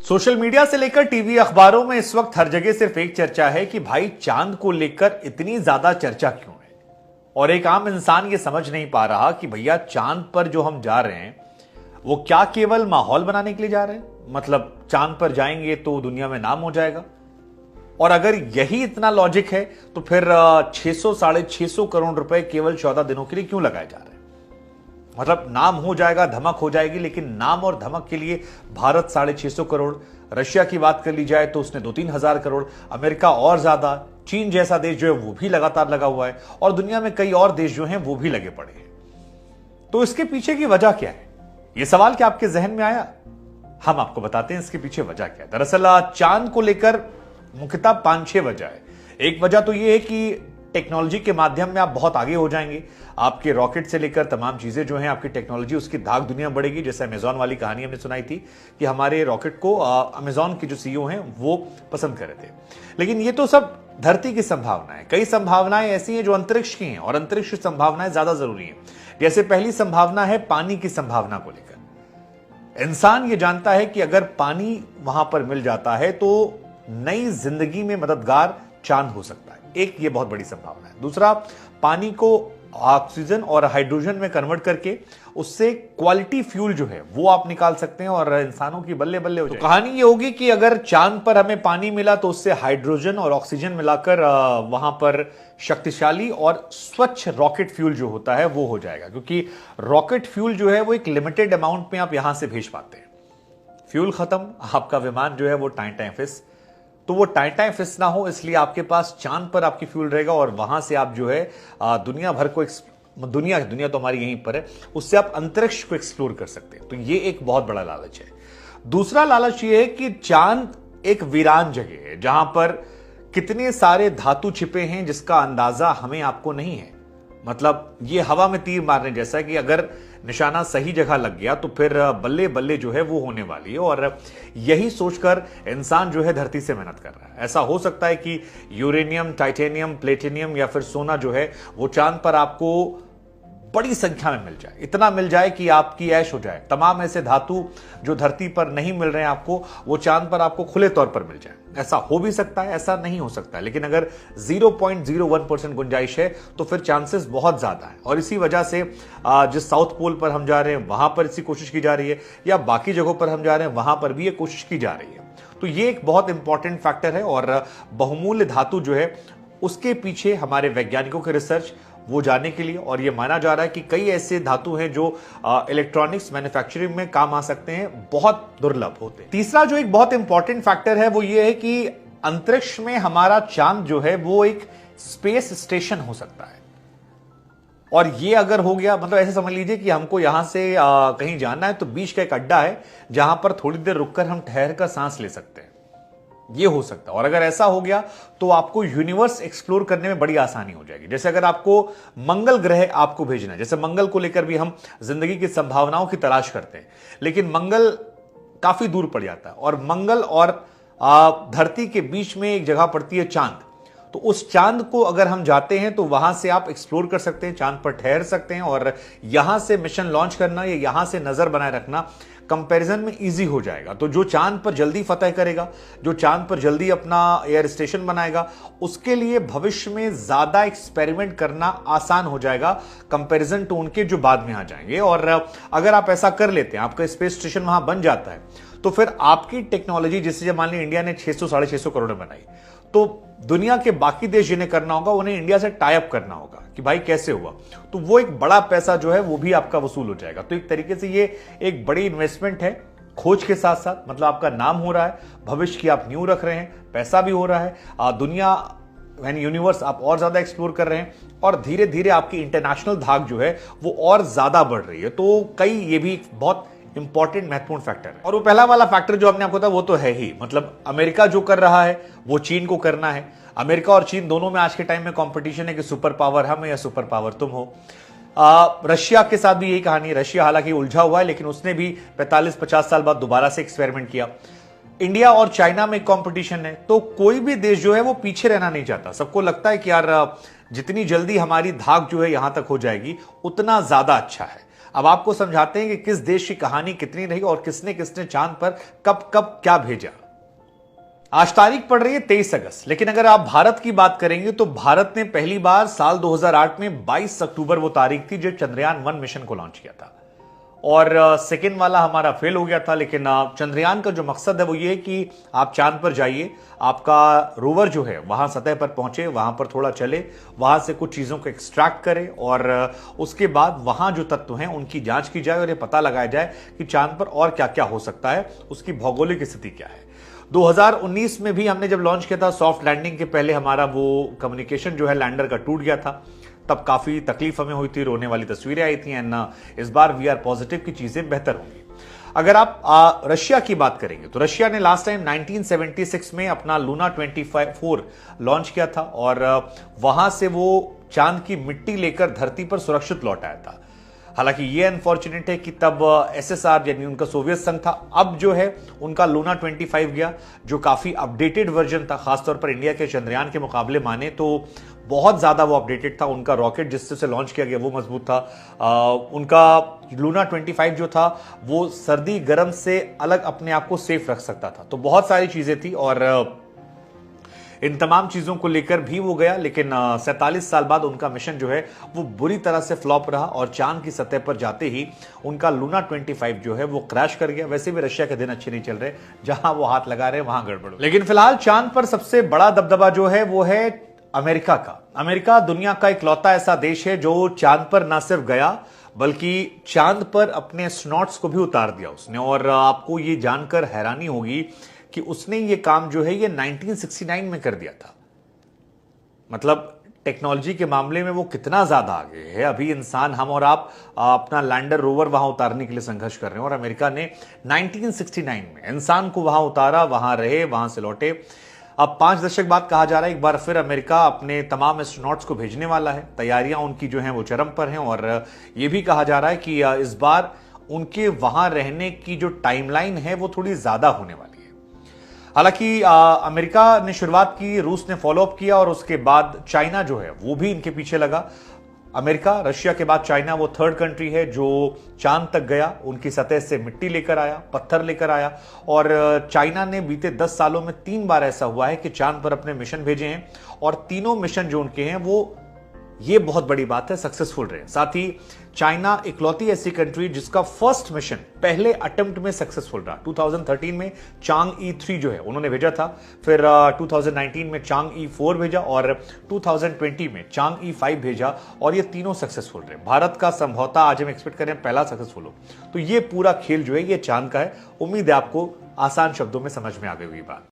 Social media से लेकर TV अखबारों में इस वक्त हर जगह सिर्फ एक चर्चा है कि भाई चांद को लेकर इतनी ज्यादा चर्चा क्यों है। और एक आम इंसान ये समझ नहीं पा रहा कि भैया चांद पर जो हम जा रहे हैं वो क्या केवल माहौल बनाने के लिए जा रहे हैं, मतलब चांद पर जाएंगे तो दुनिया में नाम हो जाएगा। और अगर यही इतना लॉजिक है तो फिर 600 साढ़े 600 करोड़ रुपए केवल 14 दिनों के लिए क्यों लगाए जा रहे हैं। मतलब नाम हो जाएगा, धमक हो जाएगी, लेकिन नाम और धमक के लिए भारत 650 करोड़, रशिया की बात कर ली जाए तो उसने 2-3 हजार करोड़, अमेरिका और ज्यादा, चीन जैसा देश जो है वो भी लगातार लगा हुआ है और दुनिया में कई और देश जो हैं वो भी लगे पड़े हैं। तो इसके पीछे की वजह क्या है, यह सवाल क्या आपके जहन में आया? हम आपको बताते हैं इसके पीछे वजह क्या है। दरअसल चांद को लेकर मुख्यतः 5-6 वजह है। एक वजह तो यह है कि टेक्नोलॉजी के माध्यम में आप बहुत आगे हो जाएंगे, आपके रॉकेट से लेकर तमाम चीजें जो हैं आपकी टेक्नोलॉजी उसकी धाक दुनिया बढ़ेगी। जैसे अमेजॉन वाली कहानी हमने सुनाई थी कि हमारे रॉकेट को अमेजॉन के जो सीईओ हैं वो पसंद कर रहे थे। लेकिन ये तो सब धरती की संभावनाएं, कई संभावनाएं ऐसी हैं जो अंतरिक्ष की हैं और अंतरिक्ष की संभावनाएं ज्यादा जरूरी हैं। जैसे पहली संभावना है पानी की संभावना को लेकर। इंसान ये जानता है कि अगर पानी वहां पर मिल जाता है तो नई जिंदगी में मददगार चांद हो सकता है, एक ये बहुत बड़ी संभावना है। दूसरा, पानी को ऑक्सीजन और हाइड्रोजन में कन्वर्ट करके उससे क्वालिटी फ्यूल जो है वो आप निकाल सकते हैं और इंसानों की बल्ले बल्ले हो जाए। तो कहानी ये होगी कि अगर चांद पर हमें पानी मिला तो उससे हाइड्रोजन और ऑक्सीजन मिलाकर वहां पर शक्तिशाली और स्वच्छ रॉकेट फ्यूल जो होता है वो हो जाएगा, क्योंकि रॉकेट फ्यूल जो है वो एक लिमिटेड अमाउंट में आप यहां से भेज पाते हैं। फ्यूल खत्म, आपका विमान जो है वो टाइम फिस, तो वो टाइम फिस ना हो इसलिए आपके पास चांद पर आपकी फ्यूल रहेगा और वहां से आप जो है दुनिया भर को दुनिया तो हमारी यहीं पर है, उससे आप अंतरिक्ष को एक्सप्लोर कर सकते हैं। तो ये एक बहुत बड़ा लालच है। दूसरा लालच ये है कि चांद एक वीरान जगह है जहां पर कितने सारे धातु छिपे हैं जिसका अंदाजा हमें आपको नहीं है। मतलब ये हवा में तीर मारने जैसा है कि अगर निशाना सही जगह लग गया तो फिर बल्ले बल्ले जो है वो होने वाली है। और यही सोचकर इंसान जो है धरती से मेहनत कर रहा है। ऐसा हो सकता है कि यूरेनियम, टाइटेनियम, प्लेटिनियम या फिर सोना जो है वो चांद पर आपको बड़ी संख्या में मिल जाए, इतना मिल जाए कि आपकी ऐश हो जाए। तमाम ऐसे धातु जो धरती पर नहीं मिल रहे हैं आपको, वो चांद पर आपको खुले तौर पर मिल जाए। ऐसा हो भी सकता है, ऐसा नहीं हो सकता है, लेकिन अगर 0.01% गुंजाइश है तो फिर चांसेस बहुत ज्यादा है। और इसी वजह से जिस साउथ पोल पर हम जा रहे हैं वहां पर इसी कोशिश की जा रही है, या बाकी जगहों पर हम जा रहे हैं वहां पर भी ये कोशिश की जा रही है। तो ये एक बहुत इंपॉर्टेंट फैक्टर है और बहुमूल्य धातु जो है उसके पीछे हमारे वैज्ञानिकों के रिसर्च वो जाने के लिए, और ये माना जा रहा है कि कई ऐसे धातु हैं जो इलेक्ट्रॉनिक्स मैन्युफैक्चरिंग में काम आ सकते हैं, बहुत दुर्लभ होते हैं। तीसरा जो एक बहुत इंपॉर्टेंट फैक्टर है वो ये है कि अंतरिक्ष में हमारा चांद जो है वो एक स्पेस स्टेशन हो सकता है। और ये अगर हो गया, मतलब ऐसे समझ लीजिए कि हमको यहां से कहीं जाना है तो बीच का एक अड्डा है जहां पर थोड़ी देर रुककर हम ठहर कर सांस ले सकते हैं, ये हो सकता है। और अगर ऐसा हो गया तो आपको यूनिवर्स एक्सप्लोर करने में बड़ी आसानी हो जाएगी। जैसे अगर आपको मंगल ग्रह आपको भेजना है, जैसे मंगल को लेकर भी हम जिंदगी की संभावनाओं की तलाश करते हैं, लेकिन मंगल काफी दूर पड़ जाता है और मंगल और धरती के बीच में एक जगह पड़ती है चांद। तो उस चांद को अगर हम जाते हैं तो वहां से आप एक्सप्लोर कर सकते हैं, चांद पर ठहर सकते हैं और यहां से मिशन लॉन्च करना या यहां से नजर बनाए रखना कंपैरिजन में इजी हो जाएगा। तो जो चांद पर जल्दी फतह करेगा, जो चांद पर जल्दी अपना एयर स्टेशन बनाएगा, उसके लिए भविष्य में ज्यादा एक्सपेरिमेंट करना आसान हो जाएगा कंपैरिजन टू उनके जो बाद में आ जाएंगे। और अगर आप ऐसा कर लेते हैं, आपका स्पेस स्टेशन वहां बन जाता है, तो फिर आपकी टेक्नोलॉजी, जैसे मान लीजिए इंडिया ने 600 साढ़े 600 करोड़ में बनाई, तो दुनिया के बाकी देश जिन्हें करना होगा उन्हें इंडिया से टाई अप करना होगा कि भाई कैसे हुआ, तो वो एक बड़ा पैसा जो है वो भी आपका वसूल हो जाएगा। तो एक तरीके से ये एक बड़ी इन्वेस्टमेंट है खोज के साथ साथ, मतलब आपका नाम हो रहा है, भविष्य की आप न्यू रख रहे हैं, पैसा भी हो रहा है, दुनिया यानी यूनिवर्स आप और ज्यादा एक्सप्लोर कर रहे हैं और धीरे धीरे आपकी इंटरनेशनल धाक जो है वो और ज्यादा बढ़ रही है। तो कई ये भी बहुत इंपॉर्टेंट महत्वपूर्ण फैक्टर है। और वो पहला वाला फैक्टर जो आपने आपको बताया वो तो है ही, मतलब अमेरिका जो कर रहा है वो चीन को करना है। अमेरिका और चीन दोनों में आज के टाइम में कंपटीशन है कि सुपर पावर हम या सुपर पावर तुम हो। रशिया के साथ भी यही कहानी है। रशिया हालांकि उलझा हुआ है, लेकिन उसने भी 45-50 साल बाद दोबारा से एक्सपेरिमेंट किया। इंडिया और चाइना में कंपटीशन है, तो कोई भी देश जो है वो पीछे रहना नहीं चाहता। सबको लगता है कि यार जितनी जल्दी हमारी धाक जो है यहां तक हो जाएगी उतना ज्यादा अच्छा है। अब आपको समझाते हैं कि किस देश की कहानी कितनी रही और किसने किसने चांद पर कब कब क्या भेजा। आज तारीख पड़ रही है 23 अगस्त, लेकिन अगर आप भारत की बात करेंगे तो भारत ने पहली बार साल 2008 में 22 अक्टूबर वो तारीख थी जो चंद्रयान 1 मिशन को लॉन्च किया था। और सेकेंड वाला हमारा फेल हो गया था, लेकिन चंद्रयान का जो मकसद है वो ये है कि आप चांद पर जाइए, आपका रोवर जो है वहां सतह पर पहुंचे, वहां पर थोड़ा चले, वहां से कुछ चीजों को एक्सट्रैक्ट करे और उसके बाद वहां जो तत्व हैं उनकी जांच की जाए और ये पता लगाया जाए कि चांद पर और क्या क्या हो सकता है, उसकी भौगोलिक स्थिति क्या है। 2019 में भी हमने जब लॉन्च किया था, सॉफ्ट लैंडिंग के पहले हमारा वो कम्युनिकेशन जो है लैंडर का टूट गया था, तब काफी तकलीफ हमें हुई थी, रोने वाली तस्वीरें आई थी। एंड इस बार वी आर पॉजिटिव की चीजें बेहतर होंगी। अगर आप रशिया की बात करेंगे तो रशिया ने लास्ट टाइम 1976 में अपना लूना 24 लॉन्च किया था और वहां से वो चांद की मिट्टी लेकर धरती पर सुरक्षित लौट आया था। हालांकि ये अनफॉर्चुनेट है कि तब एसएसआर यानी उनका सोवियत संघ था, अब जो है उनका लूना 25 गया जो काफी अपडेटेड वर्जन था, खासतौर पर इंडिया के चंद्रयान के मुकाबले माने तो बहुत ज्यादा वो अपडेटेड था। उनका रॉकेट जिससे उसे लॉन्च किया गया वो मजबूत था। उनका लूना 25 जो था वो सर्दी गर्म से अलग अपने आप को सेफ रख सकता था। तो बहुत सारी चीजें थी और इन तमाम चीजों को लेकर भी वो गया, लेकिन 47 साल बाद उनका मिशन जो है वो बुरी तरह से फ्लॉप रहा और चांद की सतह पर जाते ही उनका लूना 25 जो है वो क्रैश कर गया। वैसे भी रशिया के दिन अच्छे नहीं चल रहे, जहां वो हाथ लगा रहे वहां गड़बड़। लेकिन फिलहाल चांद पर सबसे बड़ा दबदबा जो है वो है अमेरिका का। अमेरिका दुनिया का इकलौता ऐसा देश है जो चांद पर ना सिर्फ गया बल्कि चांद पर अपने स्नॉट्स को भी उतार दिया उसने। और आपको ये जानकर हैरानी होगी कि उसने ये काम जो है ये 1969 में कर दिया था। मतलब टेक्नोलॉजी के मामले में वो कितना ज्यादा आगे है। अभी इंसान, हम और आप अपना लैंडर रोवर वहां उतारने के लिए संघर्ष कर रहे हैं और अमेरिका ने 1969 में इंसान को वहां उतारा, वहां रहे, वहां से लौटे। अब 5 दशक बाद कहा जा रहा है एक बार फिर अमेरिका अपने तमाम एस्ट्रोनॉट्स को भेजने वाला है। तैयारियां उनकी जो हैं वो चरम पर हैं और यह भी कहा जा रहा है कि इस बार उनके वहां रहने की जो टाइमलाइन है वो थोड़ी ज्यादा होने वाली है। हालांकि अमेरिका ने शुरुआत की, रूस ने फॉलोअप किया और उसके बाद चाइना जो है वो भी इनके पीछे लगा। अमेरिका, रशिया के बाद चाइना वो थर्ड कंट्री है जो चांद तक गया, उनकी सतह से मिट्टी लेकर आया, पत्थर लेकर आया। और चाइना ने बीते 10 सालों में 3 बार ऐसा हुआ है कि चांद पर अपने मिशन भेजे हैं और तीनों मिशन जो उनके हैं वो, ये बहुत बड़ी बात है, सक्सेसफुल रहे। साथ ही चाइना इकलौती ऐसी कंट्री जिसका फर्स्ट मिशन पहले अटेम्प्ट में सक्सेसफुल रहा। 2013 में चांग-ई 3 जो है उन्होंने भेजा था, फिर 2019 में चांग-ई 4 भेजा और 2020 में चांग-ई 5 भेजा और ये तीनों सक्सेसफुल रहे। भारत का संभवतः आज हम एक्सपेक्ट करें पहला सक्सेसफुल हो। तो ये पूरा खेल जो है ये चांद का है। उम्मीद है आपको आसान शब्दों में समझ में आ गई हुई बात।